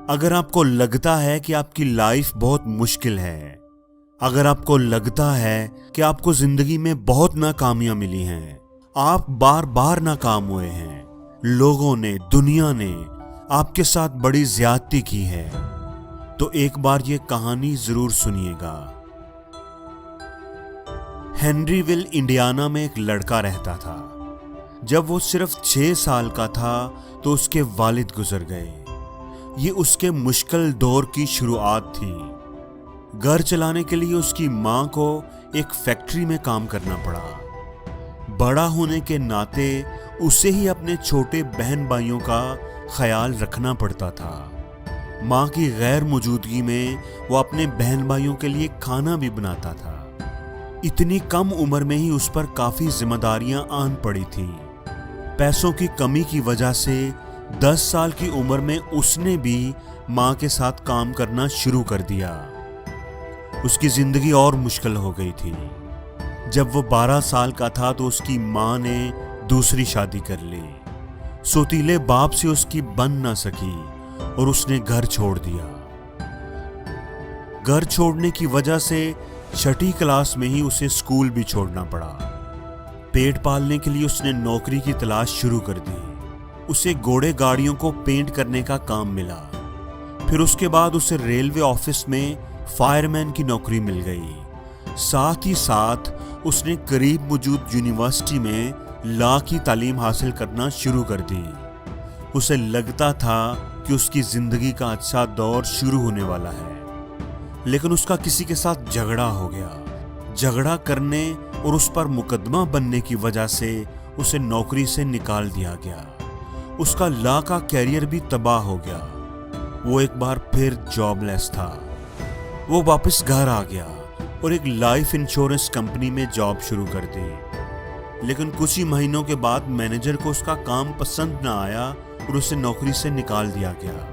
अगर आपको लगता है कि आपकी लाइफ बहुत मुश्किल है, अगर आपको लगता है कि आपको जिंदगी में बहुत नाकामियां मिली हैं, आप बार बार नाकाम हुए हैं, लोगों ने, दुनिया ने आपके साथ बड़ी ज्यादती की है, तो एक बार ये कहानी जरूर सुनिएगा। हेनरीविल, इंडियाना में एक लड़का रहता था। जब वो सिर्फ 6 साल का था तो उसके वालिद गुजर गए। ये उसके मुश्किल दौर की शुरुआत थी। घर चलाने के लिए उसकी माँ को एक फैक्ट्री में काम करना पड़ा। बड़ा होने के नाते उसे ही अपने छोटे बहन भाइयों का ख्याल रखना पड़ता था। माँ की गैर मौजूदगी में वो अपने बहन भाइयों के लिए खाना भी बनाता था। इतनी कम उम्र में ही उस पर काफी जिम्मेदारियां आन पड़ी थी। पैसों की कमी की वजह से 10 साल की उम्र में उसने भी माँ के साथ काम करना शुरू कर दिया। उसकी जिंदगी और मुश्किल हो गई थी। जब वो 12 साल का था तो उसकी माँ ने दूसरी शादी कर ली। सौतीले बाप से उसकी बन ना सकी और उसने घर छोड़ दिया। घर छोड़ने की वजह से 6ठी क्लास में ही उसे स्कूल भी छोड़ना पड़ा। पेट पालने के लिए उसने नौकरी की तलाश शुरू कर दी। उसे घोड़े गाड़ियों को पेंट करने का काम मिला। फिर उसके बाद उसे रेलवे ऑफिस में फायरमैन की नौकरी मिल गई। साथ ही साथ उसने करीब मौजूद यूनिवर्सिटी में लॉ की तालीम हासिल करना शुरू कर दी। उसे लगता था कि उसकी जिंदगी का अच्छा दौर शुरू होने वाला है, लेकिन उसका किसी के साथ झगड़ा हो गया। झगड़ा करने और उस पर मुकदमा बनने की वजह से उसे नौकरी से निकाल दिया गया। उसका लॉ का कैरियर भी तबाह हो गया। वो एक बार फिर जॉबलेस था। वो वापस घर आ गया और एक लाइफ इंश्योरेंस कंपनी में जॉब शुरू कर दी। लेकिन कुछ ही महीनों के बाद मैनेजर को उसका काम पसंद ना आया और उसे नौकरी से निकाल दिया गया।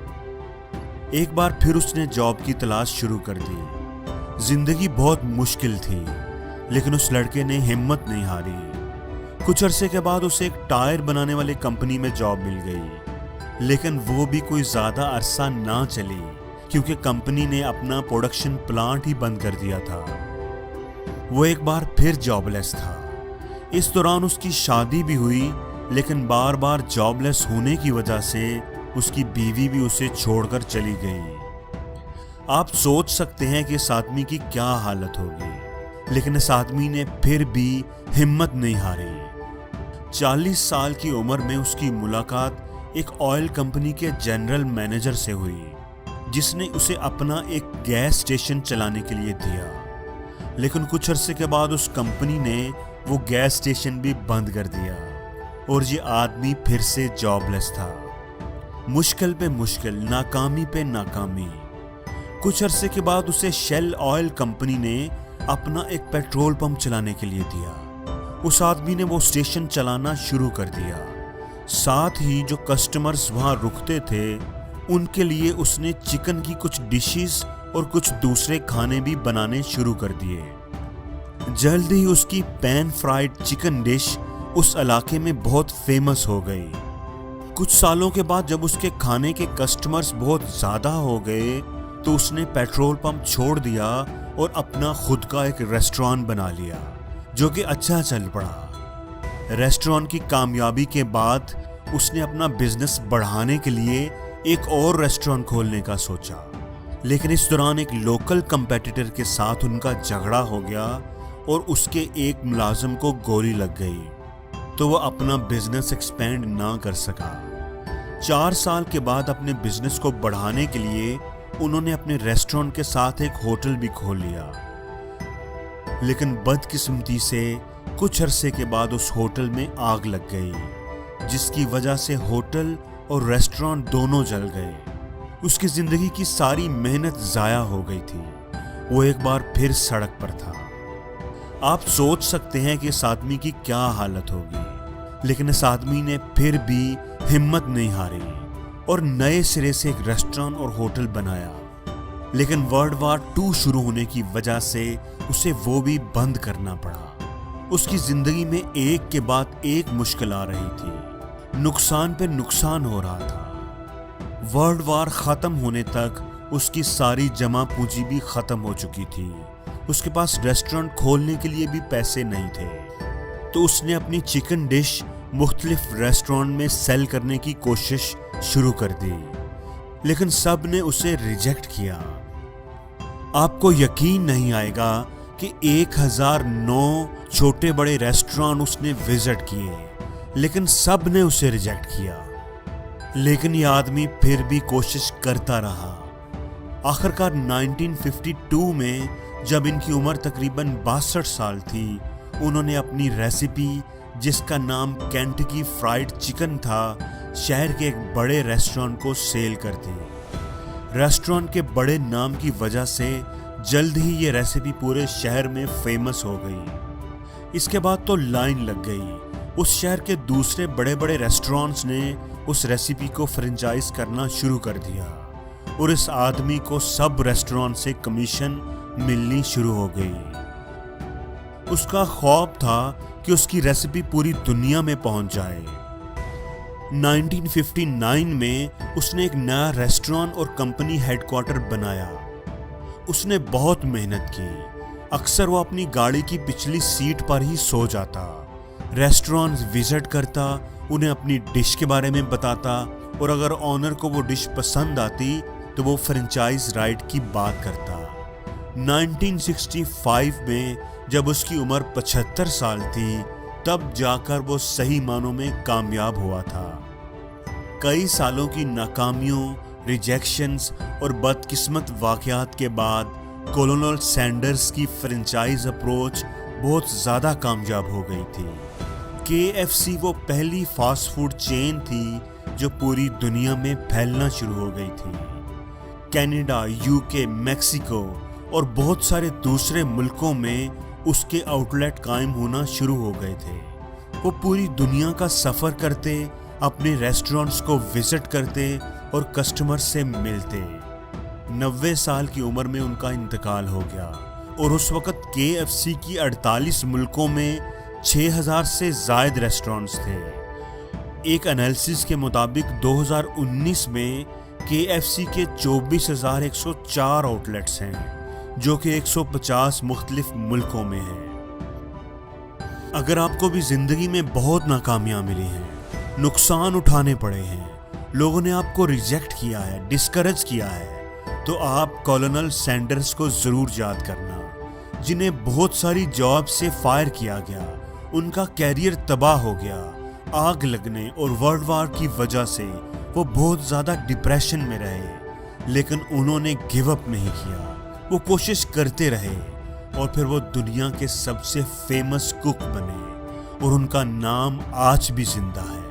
एक बार फिर उसने जॉब की तलाश शुरू कर दी। जिंदगी बहुत मुश्किल थी, लेकिन उस लड़के ने हिम्मत नहीं हारी। कुछ अरसे के बाद उसे एक टायर बनाने वाली कंपनी में जॉब मिल गई, लेकिन वो भी कोई ज्यादा अरसा ना चली क्योंकि कंपनी ने अपना प्रोडक्शन प्लांट ही बंद कर दिया था। वो एक बार फिर जॉबलेस था। इस दौरान उसकी शादी भी हुई, लेकिन बार बार जॉबलेस होने की वजह से उसकी बीवी भी उसे छोड़कर चली गई। आप सोच सकते हैं कि इस आदमी की क्या हालत होगी, लेकिन इस आदमी ने फिर भी हिम्मत नहीं हारी। 40 साल की उम्र में उसकी मुलाकात एक ऑयल कंपनी के जनरल मैनेजर से हुई, जिसने उसे अपना एक गैस स्टेशन चलाने के लिए दिया। लेकिन कुछ अरसे के बाद उस कंपनी ने वो गैस स्टेशन भी बंद कर दिया और ये आदमी फिर से जॉबलेस था। मुश्किल पे मुश्किल, नाकामी पे नाकामी। कुछ अरसे के बाद उसे शेल ऑयल कंपनी ने अपना एक पेट्रोल पंप चलाने के लिए दिया। उस आदमी ने वो स्टेशन चलाना शुरू कर दिया। साथ ही जो कस्टमर्स वहां रुकते थे, उनके लिए उसने चिकन की कुछ डिशेस और कुछ दूसरे खाने भी बनाने शुरू कर दिए। जल्द ही उसकी पैन फ्राइड चिकन डिश उस इलाके में बहुत फेमस हो गई। कुछ सालों के बाद जब उसके खाने के कस्टमर्स बहुत ज्यादा हो गए, तो उसने पेट्रोल पंप छोड़ दिया और अपना खुद का एक रेस्टोरेंट बना लिया, जो कि अच्छा चल पड़ा। रेस्टोरेंट की कामयाबी के बाद उसने अपना बिजनेस बढ़ाने के लिए एक और रेस्टोरेंट खोलने का सोचा, लेकिन इस दौरान एक लोकल कंपेटिटर के साथ उनका झगड़ा हो गया और उसके एक मुलाजिम को गोली लग गई, तो वह अपना बिजनेस एक्सपेंड ना कर सका। 4 साल के बाद अपने बिजनेस को बढ़ाने के लिए उन्होंने अपने रेस्टोरेंट के साथ एक होटल भी खोल लिया। लेकिन बदकिस्मती से कुछ अरसे के बाद उस होटल में आग लग गई, जिसकी वजह से होटल और रेस्टोरेंट दोनों जल गए। उसकी जिंदगी की सारी मेहनत जाया हो गई थी। वो एक बार फिर सड़क पर था। आप सोच सकते हैं कि इस आदमी की क्या हालत होगी, लेकिन इस आदमी ने फिर भी हिम्मत नहीं हारी और नए सिरे से एक रेस्टोरेंट और होटल बनाया। लेकिन वर्ल्ड वार 2 शुरू होने की वजह से उसे वो भी बंद करना पड़ा। उसकी जिंदगी में एक के बाद एक मुश्किल आ रही थी। नुकसान पे नुकसान हो रहा था। वर्ल्ड वार खत्म होने तक उसकी सारी जमा पूंजी भी खत्म हो चुकी थी। उसके पास रेस्टोरेंट खोलने के लिए भी पैसे नहीं थे। तो उसने अपनी चिकन डिश मुख्तलिफ रेस्टोरेंट में सेल करने की कोशिश शुरू कर दी, लेकिन सब ने उसे रिजेक्ट किया। आपको यकीन नहीं आएगा कि 1009 छोटे बड़े रेस्टोरेंट उसने विजिट किए, लेकिन सब ने उसे रिजेक्ट किया। लेकिन ये आदमी फिर भी कोशिश करता रहा। आखिरकार 1952 में जब इनकी उम्र तकरीबन 62 साल थी, उन्होंने अपनी रेसिपी, जिसका नाम केंटकी फ्राइड चिकन था, शहर के एक बड़े रेस्टोरेंट को सेल कर दी। रेस्टोरेंट के बड़े नाम की वजह से जल्द ही ये रेसिपी पूरे शहर में फेमस हो गई। इसके बाद तो लाइन लग गई। उस शहर के दूसरे बड़े बड़े रेस्टोरेंट्स ने उस रेसिपी को फ्रेंचाइज करना शुरू कर दिया और इस आदमी को सब रेस्टोरेंट से कमीशन मिलनी शुरू हो गई। उसका ख्वाब था कि उसकी रेसिपी पूरी दुनिया में पहुंच जाए। 1959 में उसने एक नया रेस्टोरेंट और कंपनी हेडक्वार्टर बनाया। उसने बहुत मेहनत की। अक्सर वो अपनी गाड़ी की पिछली सीट पर ही सो जाता, रेस्टोरेंट विजिट करता, उन्हें अपनी डिश के बारे में बताता और अगर ऑनर को वो डिश पसंद आती तो वो फ्रेंचाइज राइट की बात करता। 1965 में जब उसकी उम्र 75 साल थी, तब जाकर वो सही मानों में कामयाब हुआ था। कई सालों की नाकामियों, रिजेक्शंस और बदकिस्मत वाकयात के बाद कोलोनल सैंडर्स की फ्रेंचाइज अप्रोच बहुत ज़्यादा कामयाब हो गई थी। KFC वो पहली फास्ट फूड चेन थी जो पूरी दुनिया में फैलना शुरू हो गई थी। कनाडा, UK, मैक्सिको और बहुत सारे दूसरे मुल्कों में उसके आउटलेट कायम होना शुरू हो गए थे। वो पूरी दुनिया का सफ़र करते, अपने रेस्टोरेंट्स को विजिट करते और कस्टमर से मिलते। 90 साल की उम्र में उनका इंतकाल हो गया और उस वक़्त KFC की 48 मुल्कों में 6000 से ज़ायद रेस्टोरेंट्स थे। एक एनालिसिस के मुताबिक 2019 में KFC के 24,104 आउटलेट्स हैं, जो कि 150 मुख्तलिफ मुल्कों में हैं। अगर आपको भी ज़िंदगी में बहुत नाकामियाँ मिली हैं, नुकसान उठाने पड़े हैं, लोगों ने आपको रिजेक्ट किया है, डिस्करेज किया है, तो आप कोलोनल सैंडर्स को ज़रूर याद करना, जिन्हें बहुत सारी जॉब से फायर किया गया, उनका कैरियर तबाह हो गया। आग लगने और वर्ल्ड वार की वजह से वो बहुत ज़्यादा डिप्रेशन में रहे, लेकिन उन्होंने गिव अप नहीं किया। वो कोशिश करते रहे और फिर वो दुनिया के सबसे फेमस कुक बने और उनका नाम आज भी जिंदा है।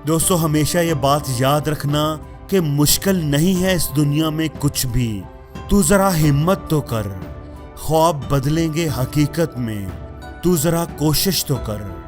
दोस्तों, हमेशा ये बात याद रखना कि मुश्किल नहीं है इस दुनिया में कुछ भी। तू जरा हिम्मत तो कर, ख्वाब बदलेंगे हकीकत में, तू जरा कोशिश तो कर।